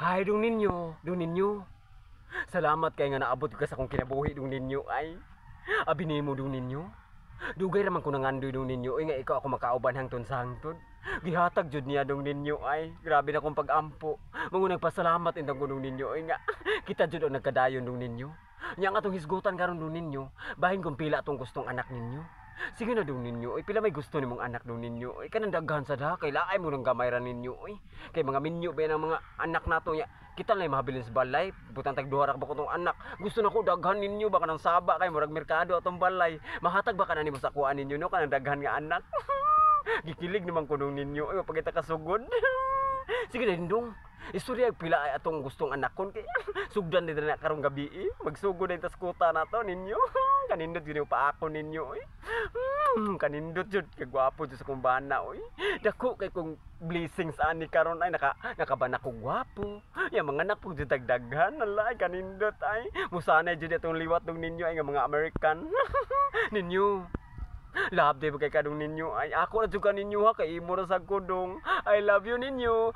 Hi dong ninyo. Salamat kay nga naabot ka sa kong kinabuhi dong ninyo ay. Abi nimo dong ninyo. Dugay raman ko nangandoy dong ninyo ay nga ikaw ako makauban hangtod sa hangtod. Gihatag jud niya dong ninyo ay. Grabe na kong pag-ampo. Mangu nagpasalamat indang ko dong ninyo ay nga. Kita jud ang nagkadayon dong ninyo. Nya nga atong hisgutan karon dong ninyo. Bahin kung pila atong gustong anak ninyo. Sige na dong ninyo, ay pila may gusto nimong anak dong ninyo. Ay kanang daghan sa da, kay laay mo nang gamay ra ninyo. Ay kay mga minyo ba ng mga anak nato nya. Kita lang mahabilin sa balay, butang tag duha ra ba ko tong anak. Gusto na ko daghan ninyo baka nang saba kay murag merkado atong balay. Mahatag ba kana nimo sa kuan ninyo no kanang daghan nga anak. Gikilig naman ko nung ninyo, ay mapagita kasugod. Sige na dindong. Istorya pila ay atong gustong anak kon kay sugdan din na karong gabi magsugod din tas kuta nato ninyo. Kanindot gyud pa ako ninyo kanindot jud kay gwapo jud sa kong bana oy. Dako kay kong blessings ani karon ay nakabana ko gwapo. Ya mga anak pug jud dagdagan alay kanindot ay musanay jud atong liwat dong ninyo ay nga mga American. Ninyo love day kay kadong ninyo ay ako na jud ka ninyo ha kay imo ra sa kudong. I love you ninyo.